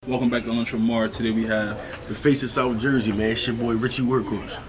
Welcome back to Lunch with Mar. Today we have The face of South Jersey, man. It's your boy Richie Workhorse.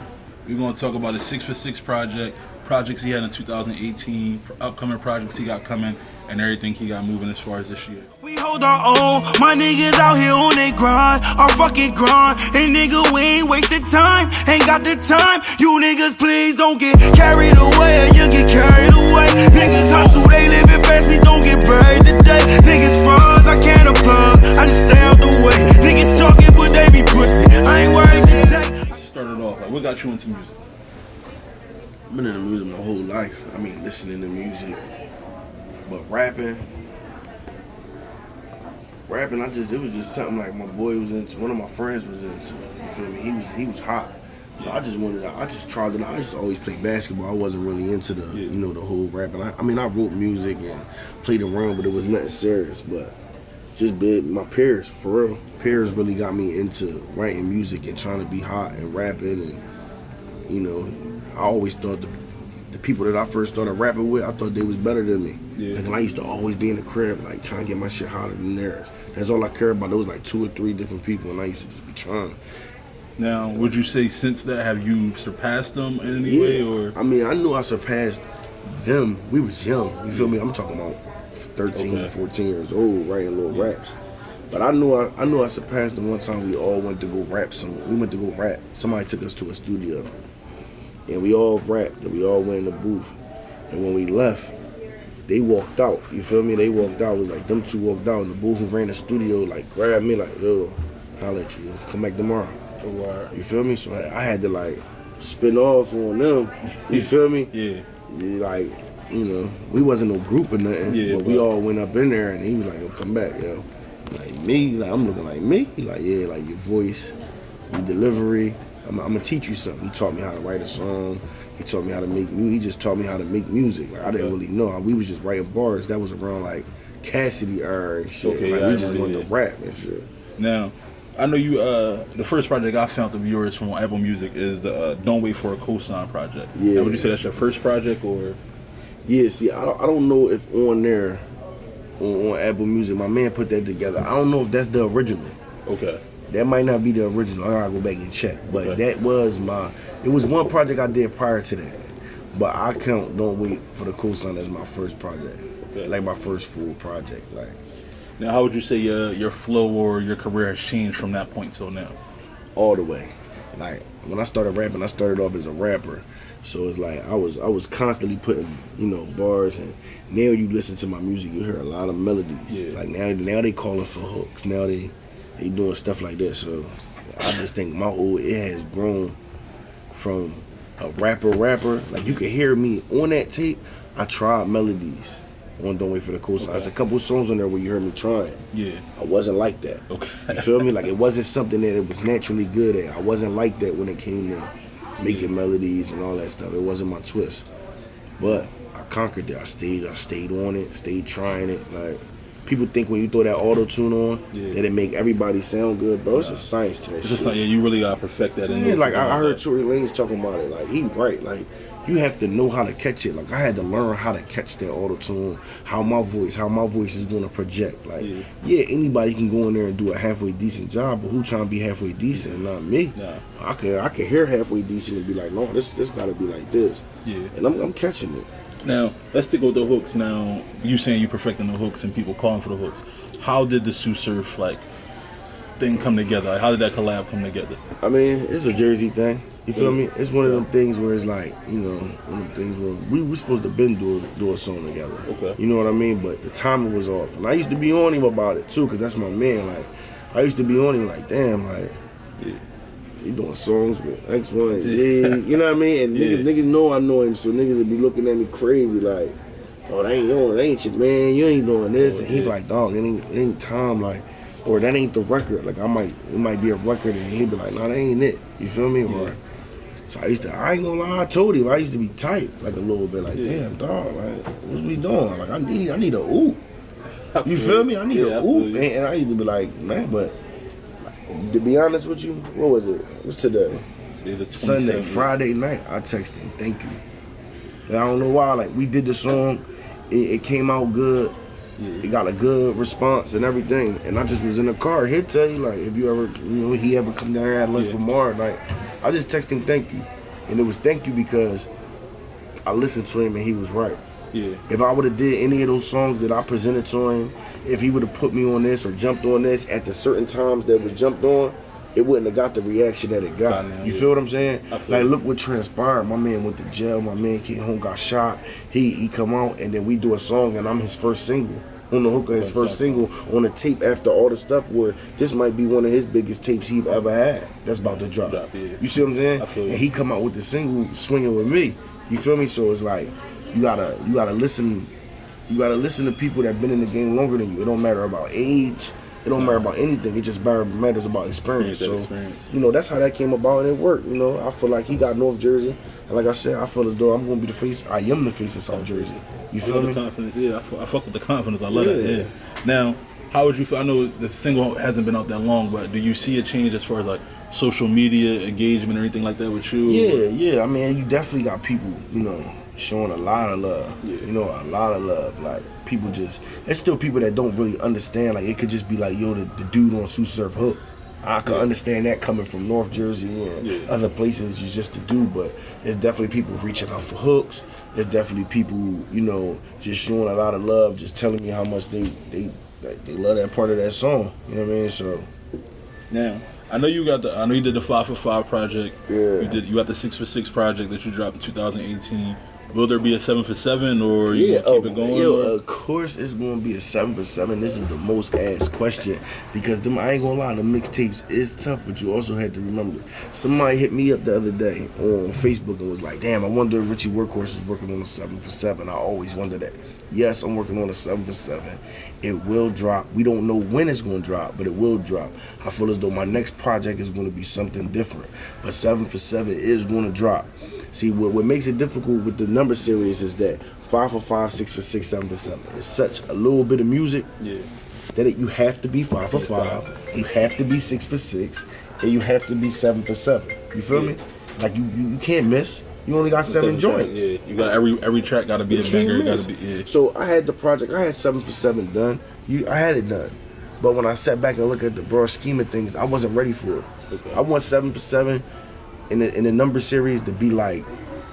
we're going to talk about the 6for6 projects he had in 2018, upcoming projects he got coming, and everything he got moving as far as this year. We hold our own, my niggas out here on they grind, our fucking grind. And nigga, we ain't wasting time, ain't got the time. You niggas please don't get carried away, or you get carried away. Niggas hustle, they living fast, please don't get buried today. Niggas frauds, I can't unplug, I just stay out the way. Niggas talking, but they be pussy, I ain't worried today. Started off, like, what got you into music? I've been in the music my whole life. I mean, listening to music, but rapping, it was just something like my boy was into, one of my friends was into. You feel me? He was hot. So I just tried it out. I used to always play basketball. I wasn't really into the, the whole rapping. I mean, I wrote music and played around, but it was nothing serious. But just my peers, for real, peers really got me into writing music and trying to be hot and rapping. And, I always thought the people that I first started rapping with, I thought they was better than me. Yeah. Like, and I used to always be in the crib, like, trying to get my shit hotter than theirs. That's all I cared about. There was like 2 or 3 different people, and I used to just be trying. Now, would you say since that, have you surpassed them in any way? Or I mean, I knew I surpassed them. We was young. You feel me? I'm talking about 13, 14 years old, writing little raps. But I knew I surpassed them one time. We all went to go rap. We went to go rap. Somebody took us to a studio, and we all rapped. And we all went in the booth. And when we left, they walked out. You feel me? They walked out. It was like them two walked out in the booth and ran the studio, like grabbed me, like, yo, holla at you. Come back tomorrow. You feel me? So I had to like spin off on them. You feel me? Yeah. Like, we wasn't no group or nothing. But we all went up in there, and he was like, yo, come back, yo. Like me, like I'm looking like me. He like, yeah, like your voice, your delivery. I'm gonna teach you something. He taught me how to write a song. He taught me how to make music. He just taught me how to make music. Like I didn't really know. We was just writing bars. That was around like Cassidy era and shit. Okay, like we just wanted to rap and shit. Now, I know you. The first project I found of yours from Apple Music is the "Don't Wait for a Cosign" project. Yeah. Now, would you say that's your first project, or? Yeah. See, I don't know if on there, on Apple Music, my man put that together. I don't know if that's the original. Okay. That might not be the original. I gotta go back and check. But that was it was one project I did prior to that. But I count Don't Wait for the Cosign as my first project. Okay. Like my first full project. Like. Now, how would you say your flow or your career has changed from that point till now? All the way. Like when I started rapping, I started off as a rapper. So it's like I was constantly putting, bars, and now you listen to my music, you hear a lot of melodies. Yeah. Like now they calling for hooks. Now they doing stuff like that. So I just think it has grown from a rapper. Like you can hear me on that tape. I tried melodies on Don't Wait for the Cosign. There's a couple songs on there where you heard me trying. Yeah. I wasn't like that. Okay. You feel me? Like it wasn't something that it was naturally good at. I wasn't like that when it came to making melodies and all that stuff. It wasn't my twist. But I conquered it. I stayed on it, stayed trying it. Like people think when you throw that auto-tune on, that it make everybody sound good, bro. It's a science to that shit. You really gotta perfect that. Like I heard Tory Lanez talking about it. Like he right. Like you have to know how to catch it. Like I had to learn how to catch that auto-tune, how my voice is gonna project. Like anybody can go in there and do a halfway decent job, but who trying to be halfway decent? Not me. Nah. I can hear halfway decent and be like, no, this gotta be like this. Yeah. And I'm catching it. Now, let's stick with the hooks. Now, you saying you perfecting the hooks and people calling for the hooks. How did the Tsu Surf thing come together? Like, how did that collab come together? I mean, it's a Jersey thing. You feel me? It's one of them things where it's like, one of them things where we supposed to do a song together. Okay. You know what I mean? But the timing was off. And I used to be on him about it too, because that's my man. Like, I used to be on him like, damn, like, he doing songs with X1, you know what I mean? And niggas know I know him, so niggas would be looking at me crazy like, oh, that ain't shit, man. You ain't doing this. And he be like, dog, it ain't time, like, or that ain't the record. Like, it might be a record, and he'd be like, no, that ain't it. You feel me? Or, so I ain't gonna lie, I told him, I used to be tight, like a little bit, like, damn, dog, like, what's we doing? Like, I need a oop. You feel me? I need a oop. And I used to be like, man, but to be honest with you, what was it? What's today? Sunday, Friday night. I texted him, thank you. And I don't know why. Like we did the song, it came out good. It got a good response and everything. And I just was in the car. He'll tell you, like, if you ever, he ever come down here and had lunch with Mars, like, I just text him thank you. And it was thank you because I listened to him and he was right. Yeah. If I would have did any of those songs that I presented to him, if he would have put me on this or jumped on this at the certain times that was jumped on, it wouldn't have got the reaction that it got. You feel what I'm saying? Like, look what transpired. My man went to jail. My man came home, got shot. He come out, and then we do a song, and I'm his first single. On the hook of his first single, on the tape after all the stuff where this might be one of his biggest tapes he've ever had. That's about to drop. You see what I'm saying? And he come out with the single, Swinging With Me. You feel me? So it's like, you gotta listen. You gotta listen to people that been in the game longer than you. It don't matter about age. It don't matter about anything. It just matters about experience. So, that's how that came about, and it worked. I feel like he got North Jersey, and like I said, I feel as though I'm gonna be the face. I am the face of South Jersey. You feel me? The confidence, I fuck with the confidence. I love that. Yeah. Now, how would you feel? I know the single hasn't been out that long, but do you see a change as far as like social media engagement or anything like that with you? Yeah. I mean, you definitely got people, showing a lot of love. A lot of love. Like, people just, there's still people that don't really understand. Like, it could just be like, yo, the dude on Tsu Surf hook. I could understand that coming from North Jersey and other places. You're just a dude, but there's definitely people reaching out for hooks. There's definitely people, just showing a lot of love, just telling me how much they love that part of that song. You know what I mean? So now, I know you did the 5 for 5 project. Yeah. You got the 6 for 6 project that you dropped in 2018. Will there be a 7 for 7 or you keep it going? Of course it's gonna be a 7 for 7. This is the most asked question because I ain't gonna lie, the mixtapes is tough, but you also had to remember. Somebody hit me up the other day on Facebook and was like, "Damn, I wonder if Richie Workhorse is working on a 7 for 7." I always wonder that. Yes, I'm working on a 7 for 7. It will drop. We don't know when it's gonna drop, but it will drop. I feel as though my next project is gonna be something different, but 7 for 7 is gonna drop. See, what makes it difficult with the number series is that 5 for 5, 6 for 6, 7 for 7. It's such a little bit of music that you have to be 5 for 5, you have to be 6 for 6, and you have to be 7 for 7. You feel me? Like, you can't miss. You only got 7 joints. Yeah, you got every track got to be a banger. So I had the project. I had 7 for 7 done. I had it done. But when I sat back and looked at the broad scheme of things, I wasn't ready for it. I want 7 for 7 in the number series to be like,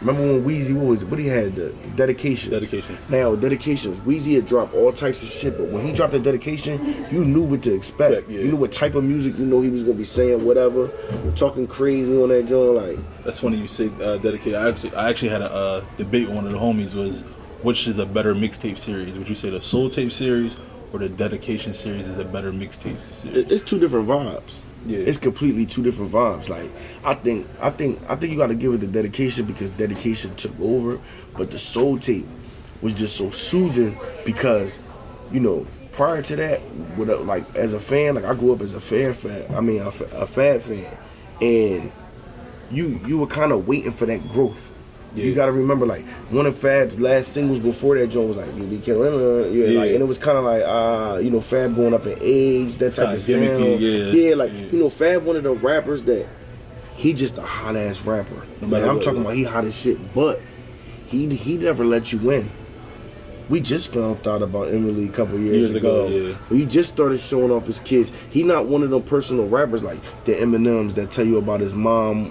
remember when Weezy, what he had, the dedications. Now, dedications, Weezy had dropped all types of shit, but when he dropped the dedication, you knew what to expect. You knew what type of music, he was gonna be saying whatever, talking crazy on that joint. Like, that's funny you say dedicated. I actually had a debate with one of the homies, was which is a better mixtape series? Would you say the Soul Tape series or the Dedication series is a better mixtape series? It's two different vibes. Yeah. It's completely two different vibes. Like, I think you got to give it the Dedication because Dedication took over, but the Soul Tape was just so soothing because, prior to that, as a fan, like I grew up as a Fab fan, and you were kind of waiting for that growth. You gotta remember, like, one of Fab's last singles before that joint was like, "You be killing," like, and it was kind of like, Fab going up in age, that type of sound. Fab one of the rappers that he just a hot ass rapper. I'm talking about he hot as shit, but he never let you win. We just found out about Emily a couple years ago. He just started showing off his kids. He not one of them personal rappers like the Eminems that tell you about his mom,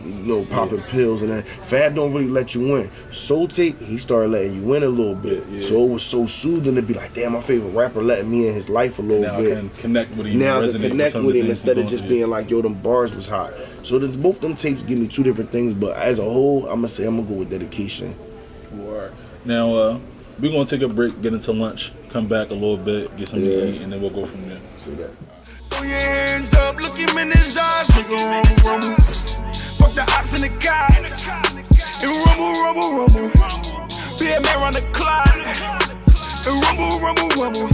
popping pills and that. Fab don't really let you win. Soul Tape, he started letting you win a little bit. So it was so soothing to be like, damn, my favorite rapper letting me in his life a little bit. Now I can connect with him. Now I can connect with him instead of just being like, yo, them bars was hot. So both them tapes give me two different things, but as a whole, I'm gonna go with Dedication. Now, we're going to take a break, get into lunch, come back a little bit, get something to eat, and then we'll go from there. See that. Throw your hands up, look him in his eyes, nigga, rumble. Fuck the ops and the guys. And rumble. Be a man around the clock. And rumble.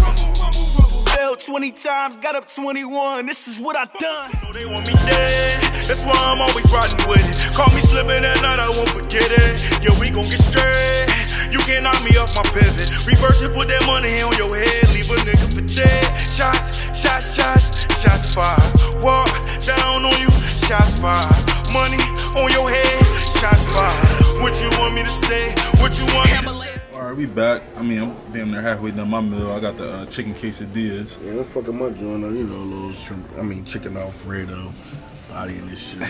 Failed 20 times, got up 21. This is what I done. They want me dead. That's why I'm always riding with it. Call me slipping at night, I won't forget it. Yeah, we gon' get straight. You can't knock me off my pivot. Reverse it, put that money on your head. Leave a nigga for dead. Shots fired. Walk down on you, shots fired. Money on your head, shots fired. What you want me to say? What you want me to say? Alright, Alright, we back. I mean, I'm damn near halfway done my meal. I got the chicken quesadillas. Yeah, I'm fucking my joint up, you know, little shrimp, chicken Alfredo, body in this shit.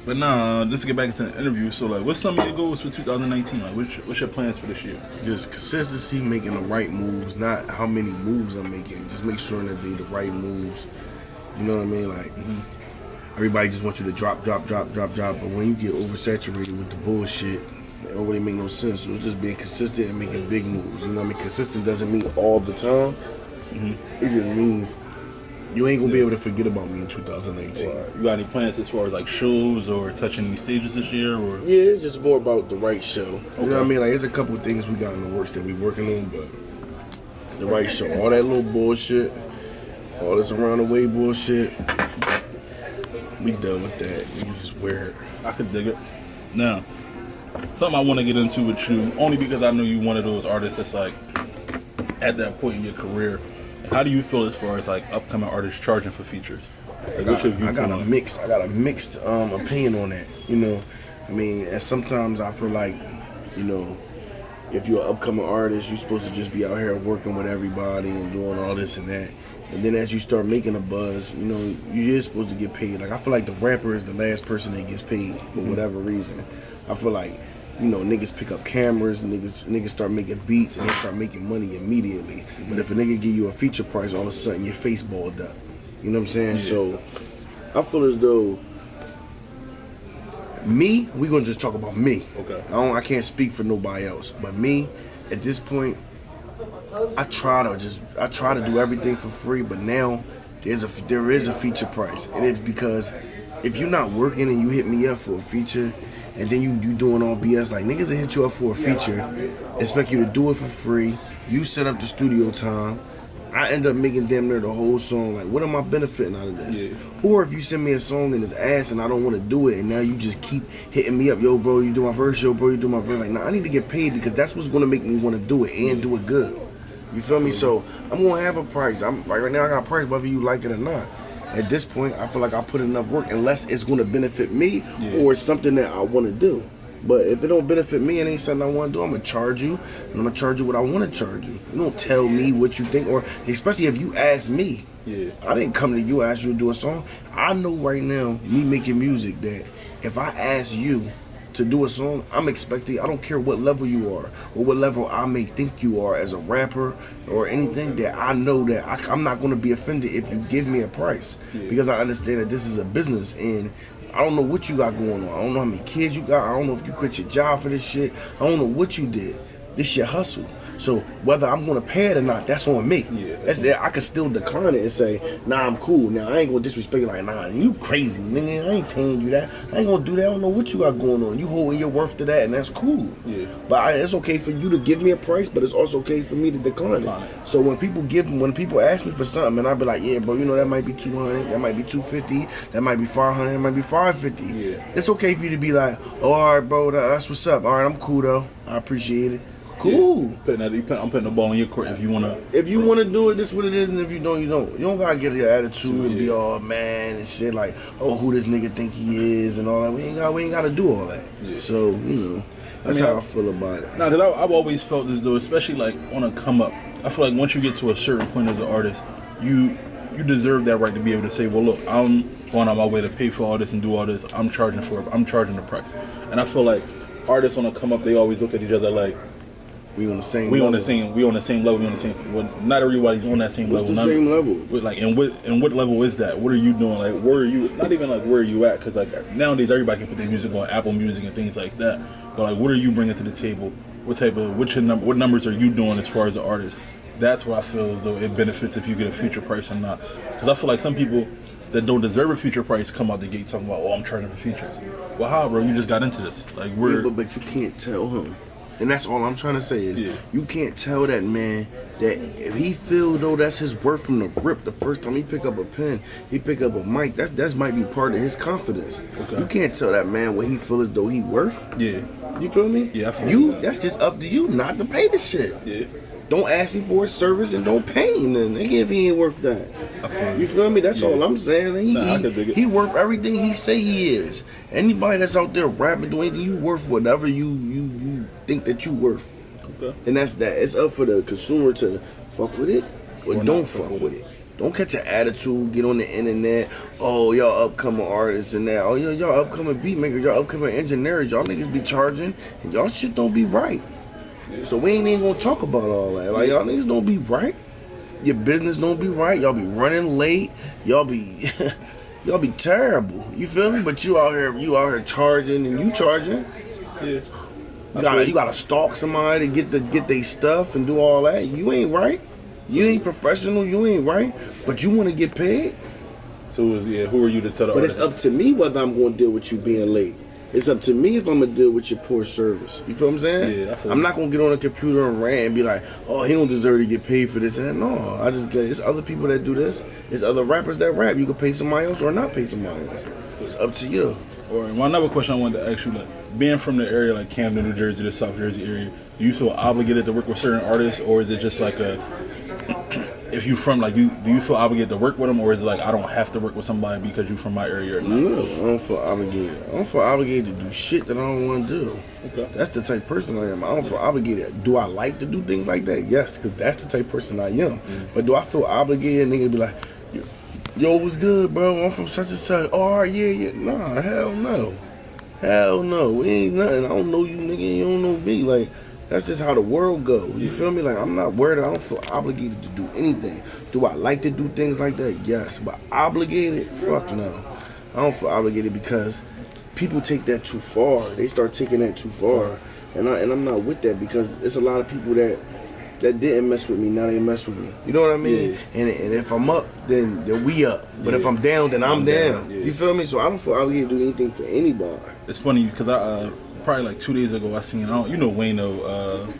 But nah, just to get back into the interview, so like, what's some of your goals for 2019? Like, what's your plans for this year? Just consistency, making the right moves, not how many moves I'm making. Just make sure that they the right moves. You know what I mean? Like, everybody just wants you to drop. But when you get oversaturated with the bullshit, it don't really make no sense. So it's just being consistent and making big moves. You know what I mean? Consistent doesn't mean all the time. It just means you ain't gonna be able to forget about me in 2019. You got any plans as far as like shows or touching any stages this year? Or yeah, it's just more about the right show. You know what I mean? Like, there's a couple of things we got in the works that we working on, but the right show, all that little bullshit, all this around the way bullshit, we done with that. Niggas is weird. I could dig it. Now, something I want to get into with you, only because I know you one of those artists that's like at that point in your career. How do you feel as far as like upcoming artists charging for features? Like, I got a mixed opinion on that. You know, I mean, and sometimes I feel like, you know, if you're an upcoming artist, you're supposed to just be out here working with everybody and doing all this and that. And then as you start making a buzz, you know, you're supposed to get paid. Like, I feel like the rapper is the last person that gets paid for whatever reason. I feel like, you know, niggas pick up cameras, niggas start making beats, and they start making money immediately. But if a nigga give you a feature price, all of a sudden your face balled up. You know what I'm saying? Yeah. So I feel as though me, we gonna just talk about me. Okay. I can't speak for nobody else. But me, at this point, I try to do everything for free. But now there is a feature price, and it's because if you're not working and you hit me up for a feature, and then you doing all BS, like niggas will hit you up for a feature, expect you to do it for free. You set up the studio time. I end up making damn near the whole song. Like, what am I benefiting out of this? Yeah. Or if you send me a song and it's ass and I don't want to do it, and now you just keep hitting me up, yo, bro, you do my verse, yo, bro, you do my verse. Like, nah, I need to get paid because that's what's gonna make me want to do it and do it good. You feel me? So I'm gonna have a price. Right now I got a price whether you like it or not. At this point, I feel like I put enough work unless it's going to benefit me or it's something that I want to do. But if it don't benefit me and ain't something I want to do, I'm going to charge you, and I'm going to charge you what I want to charge you. You don't tell me what you think, or especially if you ask me. Yeah. I didn't come to you and ask you to do a song. I know right now, me making music, that if I ask you to do a song, I'm expecting, I don't care what level you are or what level I may think you are as a rapper or anything, that I know that I'm not going to be offended if you give me a price because I understand that this is a business and I don't know what you got going on. I don't know how many kids you got. I don't know if you quit your job for this shit. I don't know what you did. This your hustle. So whether I'm gonna pay it or not, that's on me. Yeah. That's I could still decline it and say, nah, I'm cool. Now I ain't gonna disrespect you like, nah, you crazy, nigga. I ain't paying you that. I ain't gonna do that. I don't know what you got going on. You holding your worth to that, and that's cool. Yeah. But it's okay for you to give me a price, but it's also okay for me to decline it. So when people ask me for something, and I be like, yeah, bro, you know that might be $200, that might be $250, that might be $500, that might be $550. Yeah. It's okay for you to be like, oh, all right, bro, that's what's up. All right, I'm cool though. I appreciate it. Cool. Yeah. I'm putting the ball in your court if you wanna. If you wanna do it, this is what it is, and if you don't, you don't. You don't gotta get your attitude and be all man and shit like, oh, who this nigga think he is and all that. We ain't gotta do all that. Yeah. So that's how I feel about it. Nah, cause I've always felt as though, especially like on a come up, I feel like once you get to a certain point as an artist, you deserve that right to be able to say, well, look, I'm going on my way to pay for all this and do all this. I'm charging the price, and I feel like artists on a come up, they always look at each other like, we on the same level. Well, not everybody's on that same level. What's the same level? Like, and what level is that? What are you doing? Like, where are you? Not even like where are you at? Because like nowadays everybody can put their music on Apple Music and things like that. But like, what are you bringing to the table? What numbers are you doing as far as an artist? That's what I feel as though it benefits if you get a feature price or not. Because I feel like some people that don't deserve a feature price come out the gate talking about, oh, I'm charging for features. Well, how, bro? You just got into this. Like, but you can't tell him. And that's all I'm trying to say is you can't tell that man that if he feel though that's his worth from the rip. The first time he pick up a pen, he pick up a mic. That might be part of his confidence. Okay. You can't tell that man what he feel as though he worth. Yeah. You feel me? Yeah. I feel you. That's just up to you not to pay the shit. Yeah. Don't ask him for a service and don't pay him then. Nigga, if he ain't worth that. You feel me? That's all I'm saying. He worth everything he say he is. Anybody that's out there rapping, doing anything, you worth whatever you think that you worth. Okay. And that's that. It's up for the consumer to fuck with it or don't fuck with it. Don't catch an attitude, get on the internet. Oh, y'all upcoming artists and that. Oh, y'all upcoming beat makers, y'all upcoming engineers. Y'all niggas be charging and y'all shit don't be right. So we ain't even gonna talk about all that. Like, y'all niggas don't be right. Your business don't be right. Y'all be running late. Y'all be y'all be terrible. You feel me? But you out here charging and you charging. Yeah. You gotta stalk somebody to get their stuff and do all that. You ain't right. You ain't professional. You ain't right. But you want to get paid. So who are you to tell the But artist? it's up to me whether I'm going to deal with you being late. It's up to me if I'm going to deal with your poor service. You feel what I'm saying? Yeah, I feel I'm you. not going to get on a computer and rant and be like, oh, he don't deserve to get paid for this and that. No, I just get it's other people that do this. It's other rappers that rap. You can pay somebody else or not pay somebody else. It's up to you. Or another question I wanted to ask you, like, being from the area like Camden, New Jersey, the South Jersey area, do you feel obligated to work with certain artists, or is it just like if you from like do you feel obligated to work with them, or is it like I don't have to work with somebody because you from my area or not? No, I don't feel obligated. I don't feel obligated to do shit that I don't want to do. Okay. That's the type of person I am. I don't feel obligated. Do I like to do things like that? Yes, because that's the type of person I am. But do I feel obligated? Nigga be like, yo, what's good, bro? I'm from such and such. Oh, all right, yeah. Nah, hell no. Hell no. We ain't nothing. I don't know you, nigga. You don't know me. Like, that's just how the world goes. You feel me? Like, I'm not worried. I don't feel obligated to do anything. Do I like to do things like that? Yes. But obligated? Fuck no. I don't feel obligated because people take that too far. They start taking that too far. And I'm not with that because it's a lot of people that didn't mess with me, now they mess with me. You know what I mean? Yeah. And if I'm up, then we up. But if I'm down, then I'm down. Yeah. You feel me? So I don't feel obligated to do anything for anybody. It's funny because I probably like 2 days ago I seen Wayno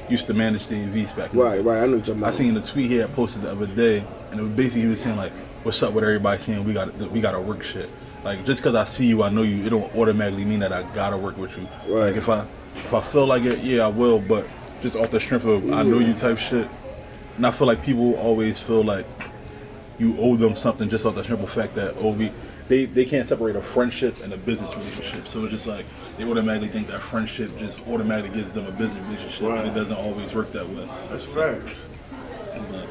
used to manage the AVs back then. Right. I know what you're talking about. I seen the tweet he had posted the other day, and it was basically he was saying like, "What's up with everybody saying we gotta work shit? Like just because I see you, I know you, it don't automatically mean that I gotta work with you. Right. Like if I feel like it, yeah, I will, but just off the strength of I know you type shit." And I feel like people always feel like you owe them something just off the simple fact that they can't separate a friendship and a business relationship. So it's just like they automatically think that friendship just automatically gives them a business relationship, and it doesn't always work that way. That's facts.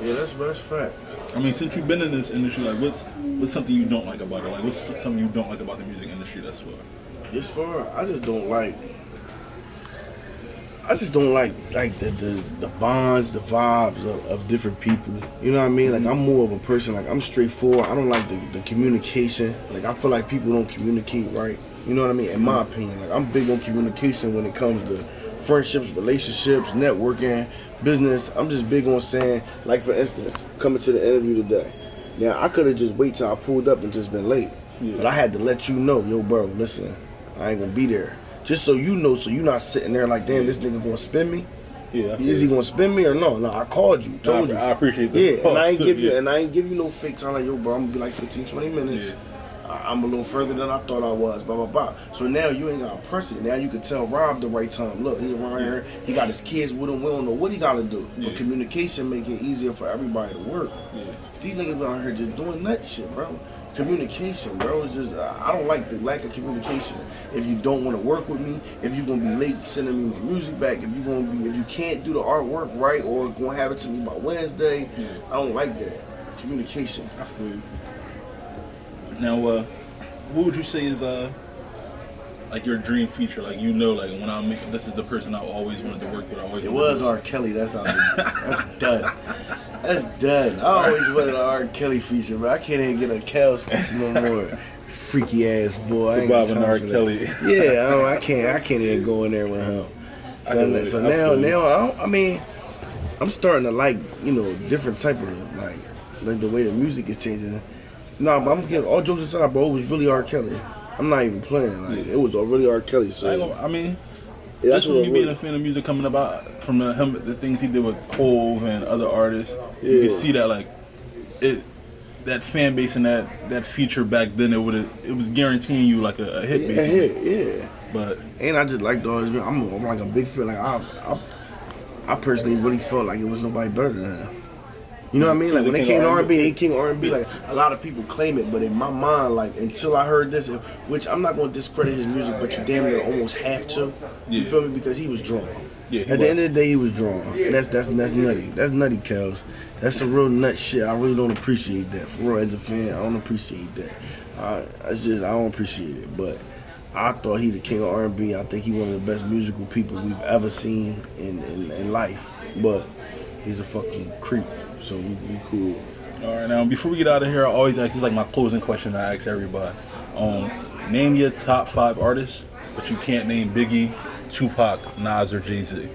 Yeah, that's facts. I mean, since you've been in this industry, like what's something you don't like about it? Like what's something you don't like about the music industry that's far? It's far. I just don't like the bonds, the vibes of different people. You know what I mean? Like I'm more of a person, like I'm straightforward. I don't like the communication. Like I feel like people don't communicate right. You know what I mean? In my opinion, like I'm big on communication when it comes to friendships, relationships, networking, business. I'm just big on saying, like for instance, coming to the interview today. Now I could have just waited till I pulled up and just been late. Yeah. But I had to let you know, yo bro, listen, I ain't gonna be there. Just so you know, so you're not sitting there like, damn, this nigga gonna spin me? Yeah. Is he gonna spin me or no? No, I called you, told you. I appreciate that. Yeah, and I ain't give you no fake time like, yo bro, I'm gonna be like 15, 20 minutes. Yeah. I'm a little further than I thought I was, blah, blah, blah. So now you ain't gotta press it. Now you can tell Rob the right time. Look, he around here, he got his kids with him, we don't know what he gotta do. But communication make it easier for everybody to work. Yeah. These niggas out here just doing that shit, bro. Communication, bro, is just, I don't like the lack of communication. If you don't want to work with me, if you're gonna be late sending me my music back, if you can't do the artwork right or gonna have it to me by Wednesday, I don't like that. Communication. I feel you. Now, what would you say is like your dream feature? Like like when I make this is the person I always wanted to work with. It was R. Kelly. That's done. That's done. I always wanted an R. Kelly feature, but I can't even get a Kel's feature no more. Freaky ass boy. Surviving R. Kelly. Yeah, I can't even go in there with him. So now I mean, I'm starting to like different type of like the way the music is changing. Nah, but I'm getting all jokes aside, bro. It was really R. Kelly. I'm not even playing. Like it was really R. Kelly. So I mean, that's what me being a fan of music coming about from the things he did with Hove and other artists. Yeah. You can see that like that fan base and that feature back then. It was guaranteeing you like a hit basically. A hit, yeah. But I just like those. I'm like a big fan. Like I personally really felt like it was nobody better than him. You know what I mean? Like when they came to R&B, he King R&B. Like a lot of people claim it, but in my mind, like until I heard this, which I'm not going to discredit his music, but you damn near almost have to. You feel me? Because he was drawn. Yeah, At the end of the day, he was drawn. And that's nutty. That's nutty, Kels. That's some real nut shit. I really don't appreciate that. For real, as a fan, I don't appreciate that. I don't appreciate it. But I thought he the king of R&B. I think he one of the best musical people we've ever seen in life. But he's a fucking creep. So we cool. All right, now before we get out of here, I always ask, this is like my closing question I ask everybody. Name your top 5 artists, but you can't name Biggie, Tupac, Nas, or Jay-Z.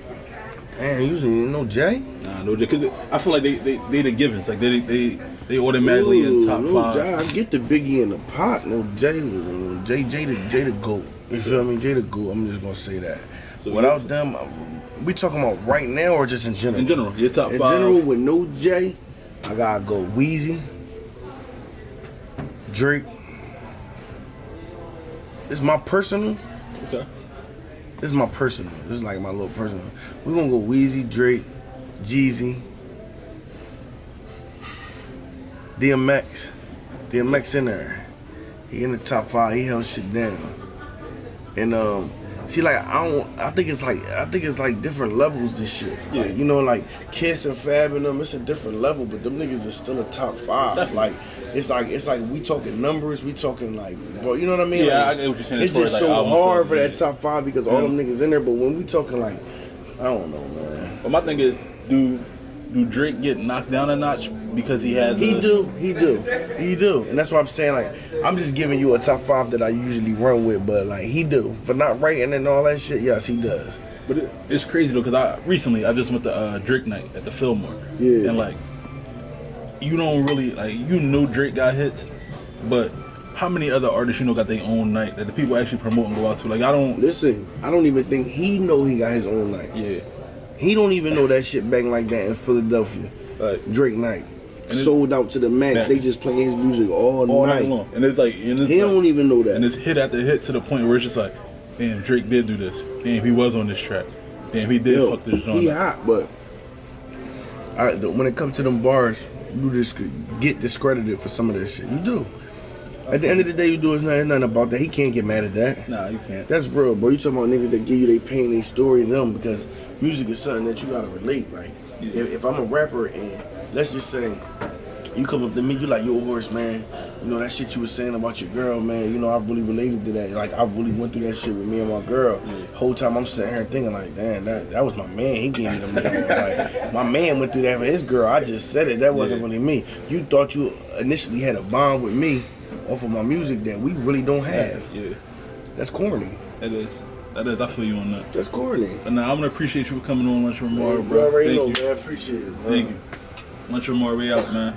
Damn, you didn't know Jay? Nah, no, because I feel like they the givens. Like they automatically in top 5. Jay, I get the Biggie and the Pac. No Jay the GOAT. You feel me? Jay the GOAT. I'm just gonna say that. So without them, we talking about right now or just in general? In general, your top 5. In general, with no Jay, I gotta go Weezy, Drake. This is my personal. Okay. This is my personal. This is like my little personal. We're gonna go Weezy, Drake, Jeezy, DMX. DMX in there. He in the top 5. He held shit down. And see, like I think it's like different levels. This shit. Yeah. Like, you know, like Kiss and Fab and them. It's a different level, but them niggas is still a top 5. Definitely. Like it's like we talking numbers. We talking like, bro. You know what I mean? Yeah, like, I get what you're saying. It's just like so hard for yeah. that top 5 because all them niggas in there. But when we talking like, I don't know, man. But my thing is, do Drake get knocked down a notch because he had? He do, and that's why I'm saying, like, I'm just giving you a top 5 that I usually run with, but like he do for not writing and all that shit. Yes, he does. But it's crazy though, because I just went to Drake night at the Fillmore, Yeah, and like you don't really Drake got hits, but how many other artists got their own night that the people actually promote and go out to? Like I don't even think he know he got his own night. Yeah. He don't even know that shit bang like that in Philadelphia. Right. Drake night. Sold out to the max. They just playing his music all night long. And it's like, he don't even know that. And it's hit after hit to the point where it's just like, damn, Drake did do this. Damn, he was on this track. Damn, he did fuck this joint. He hot, but when it comes to them bars, you just get discredited for some of that shit. You do. At the end of the day, you do. It's nothing about that. He can't get mad at that. Nah, you can't. That's real, bro. You talking about niggas that give you their pain, their story, and them, because music is something that you gotta relate, right? Yeah. If I'm a rapper and let's just say you come up to me, you like, yo, Horse, man, you know that shit you was saying about your girl, man, you know, I really related to that. Like, I really went through that shit with me and my girl. Yeah. Whole time I'm sitting here thinking like, damn, that was my man. He gave me them joints. Like, my man went through that for his girl. I just said it. That wasn't really me. You thought you initially had a bond with me off of my music that we really don't have. Yeah. That's corny. It is. That is. I feel you on that. That's corny. But now I'm gonna appreciate you for coming on Lunch with Mar, Man, bro. Thank you. Man. Appreciate it, bro. Thank you. Lunch with Mar, we out, man.